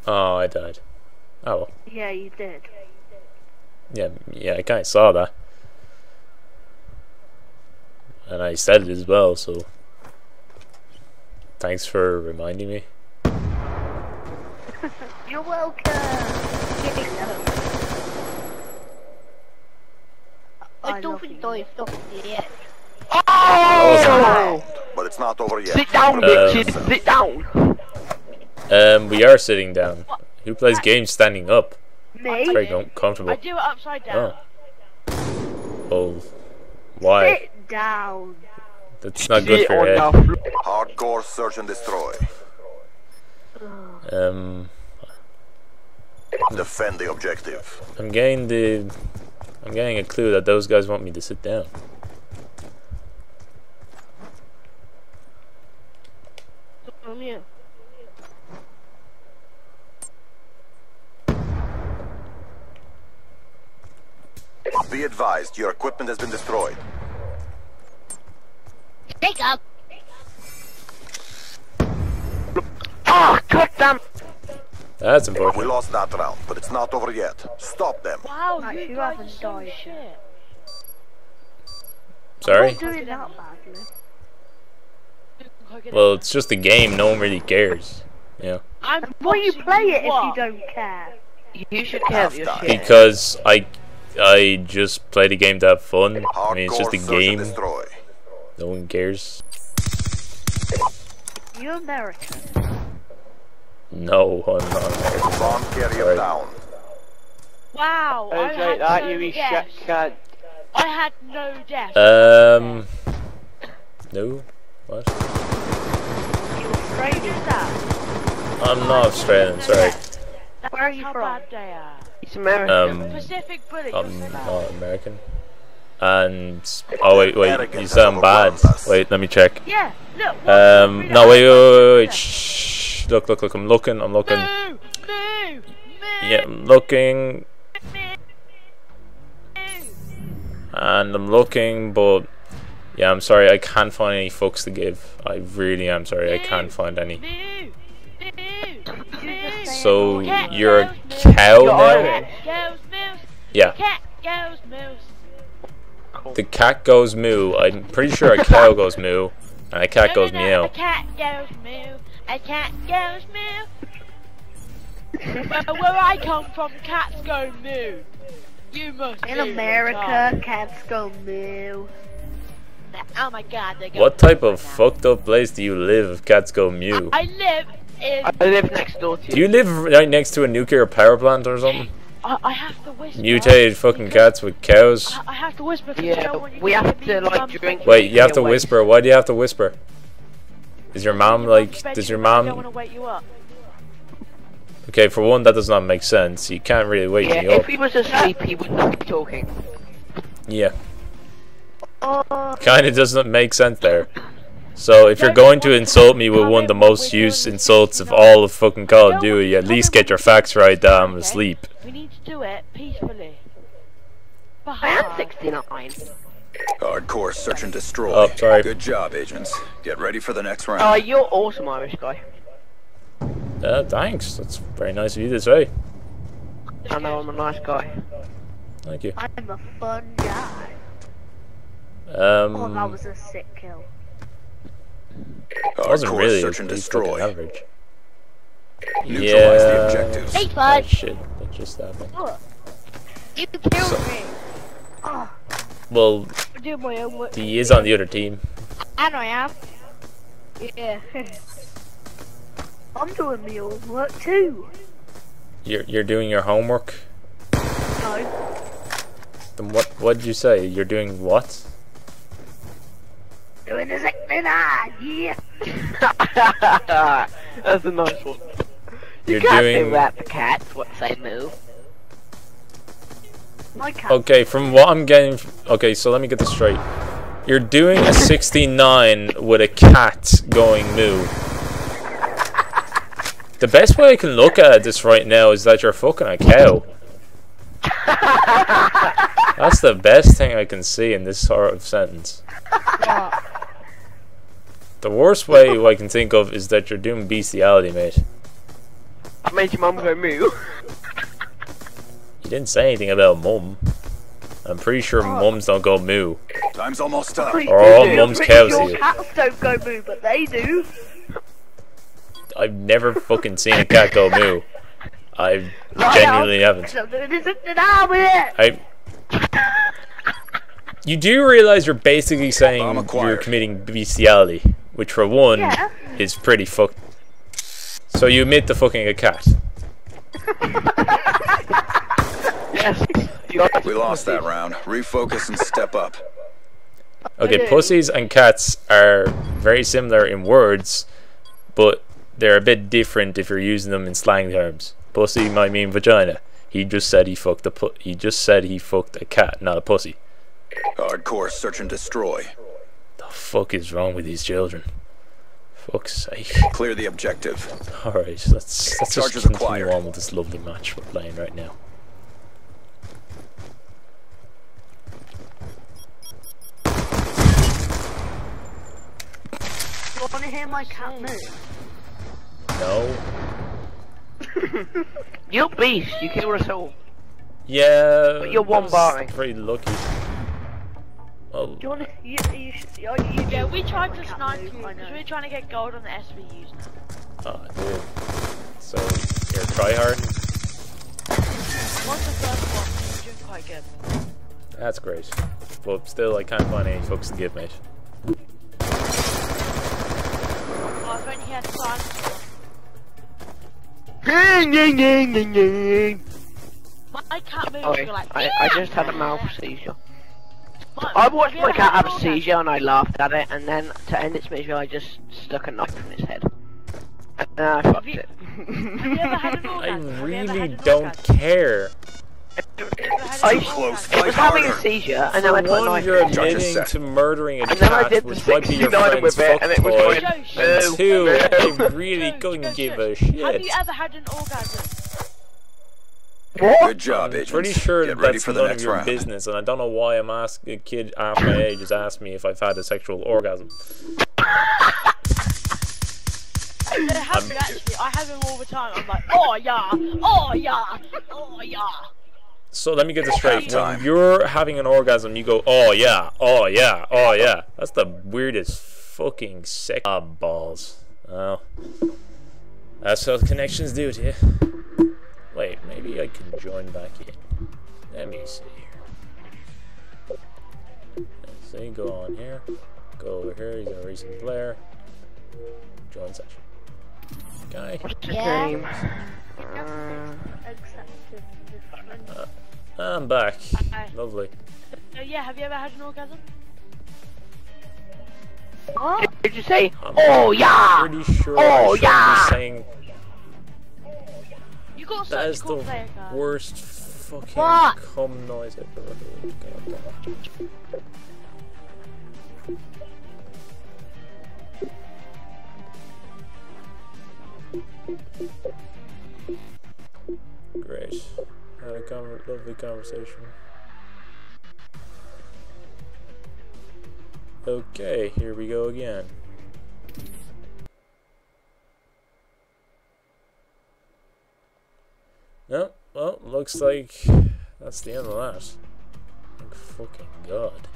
Oh, I died. Oh well. Yeah, you did. Yeah, I kinda saw that. And I said it as well, so thanks for reminding me. You're welcome. I don't think I stopped yet. Oh! But it's not over yet. Sit down, bitches. Sit down. We are sitting down. Who plays games standing up? Me? It's very comfortable. I do it upside down. Oh. Well, why? Sit down. That's not good Sit for on your head. the floor. Hardcore search and destroy. Defend the objective. I'm getting a clue that those guys want me to sit down. Yeah. Be advised, your equipment has been destroyed. Take up. Ah, cut them. That's We important. lost that round, but it's not over yet. Stop them. Wow, Right, you you guys haven't are so died shit. yet. Sorry? I'm not doing that badly. Well, it's just a game. No one really cares. Yeah. Why you play it if you what? don't care? You should care of your shit. Because I just play the game to have fun. I mean, it's just a Hardcore search and game. destroy. No one cares. You American. No, I'm not American. Bomb carrier Sorry. down. Wow, I Don't had like that, no you shit deaths. cunt. I had no deaths. No. What? You Australian? that? I'm not Australian. Sorry. Where are you How from? bad they are. It's American. Pacific Bullet. I'm not American. And oh wait, you sound bad. Wait, let me check. Yeah, look. No, wait. Shh. Look. I'm looking. Moo! Yeah, I'm looking, and I'm looking, but yeah, I'm sorry, I can't find any fucks to give. I really am sorry, I can't find any. So you're a cow now? Goes moose. Yeah. Cat goes moose. The cat goes moo. I'm pretty sure a cow goes moo, and a cat goes A meow. cat goes moo. A cat goes moo. Where I come from, cats go moo. You must In be America, cats go moo. retarded. Oh my god, they go What type of now. fucked up place do you live if cats go mew? I live in. I live next door to Do you live right next to a nuclear power plant or something? I have to whisper. Mutated fucking cats with cows? I have to whisper. 'cause I Yeah, don't want you we to have hear to, me like, mum drink- say- Wait, you have to Wait. whisper. Why do you have to whisper? Is your mom like? Does your I don't want mom? to wake you up. Okay, for one, that does not make sense. You can't really wake Yeah, me up. if he was asleep, he would not be talking. Yeah, Oh, kind of doesn't make sense there. So if you're going to insult me with one of the most used insults of all of fucking Call of Duty, at least get your facts right that I'm asleep. We need to do it peacefully. I am 69. Hardcore search and destroy. Oh, sorry. Good job, agents. Get ready for the next round. You're awesome, Irish guy. Thanks. That's very nice of you to say. I know I'm a nice guy. Thank you. I'm a fun guy. Oh, that Um, was a sick kill. it wasn't Hardcore really. It search was and pretty fucking destroy. average. Neutralize the Yeah. objectives. Hey, Oh bud. shit! That just happened. You killed me. Oh, Well, I do my own work. he is on the other team. And I am. yeah. I'm doing my own work too. You're doing your homework. No. Then what did you say? You're doing what? Doing the 69, yeah. That's a nice one. You're You can't doing. do that to cats, what they move. My cat. Okay, from what I'm getting. Okay, so let me get this straight. You're doing a 69 with a cat going moo. The best way I can look at this right now is that you're fucking a cow. That's the best thing I can see in this sort of sentence. The worst way I can think of is that you're doing bestiality, mate. I made your mum go moo. You didn't say anything about mum. I'm pretty sure mums don't go moo. Time's almost up. Or all mum's cows Your here. cats don't go moo, but they do. I've never fucking seen a cat go moo. I genuinely haven't. You do realize you're basically saying you're committing bestiality, which for one is pretty fucked. So you admit to fucking a cat. Yes. We lost that round. Refocus and step up. Okay, pussies and cats are very similar in words, but they're a bit different if you're using them in slang terms. Pussy might mean vagina. He just said he fucked a cat, not a pussy. Hardcore search and destroy. The fuck is wrong with these children? Fuck's sake. Clear the objective. Alright, let's just Charges continue acquired. on with this lovely match we're playing right now. You want to hear my cat move? No. You're beast, you killed us all. Yeah. But you're one that's bar. Very lucky. Oh. Do you want to? You Yeah, we tried to snipe you because we were trying to get gold on the SVUs now. Oh, dude. So you're tryhard? What's the first one? You're doing quite good. That's great. But still, I can't find any fucks to give, mate. Oh, if only he had silence. My cat moves, Sorry, you're like, I just had a mouth seizure. Mine, I watched have you my ever cat had have an a orgasm? seizure and I laughed at it, and then to end its misery I just stuck a knife in its head. And then I fucked it. Have you ever had an I orgasm? Have you ever had really an don't orgasm? care. Have you ever had I an close. orgasm? It was having a seizure, and then I put a One, knife you're in its head. admitting set. to murdering a And then I cat, did the which might be your 69 friend's with it, and it was fuck toy. going, Joe, And two, I really Joe, couldn't Joe, give Joe, a shit. Have you ever had an orgasm? What? Good job, I'm agents. pretty sure Get ready that's for the none of next your round. business, and I don't know why I'm asking a kid half my age has asked me if I've had a sexual orgasm. It happens actually. I have them all the time. I'm like, oh yeah, oh yeah, oh yeah. So let me get this straight. Halftime. When you're having an orgasm, you go, oh yeah, oh yeah, oh yeah. That's the weirdest fucking sex. Ah, balls. Oh. That's how connections do to you. Wait, maybe I can join back in. Let me see here. Let's see, go on here. Go over here, he's a recent player. Join session. Okay. What's his Yeah. name? I'm back. Hi. Lovely. So yeah, have you ever had an orgasm? What? Did you say, I'm oh yeah? pretty sure Oh, I should yeah. be saying You got that such is a cool the player card. worst fucking What? cum noise I've ever heard. God damn. Great. Had a lovely conversation. Okay, here we go again. No, well, looks like that's the end of that. Thank fucking God.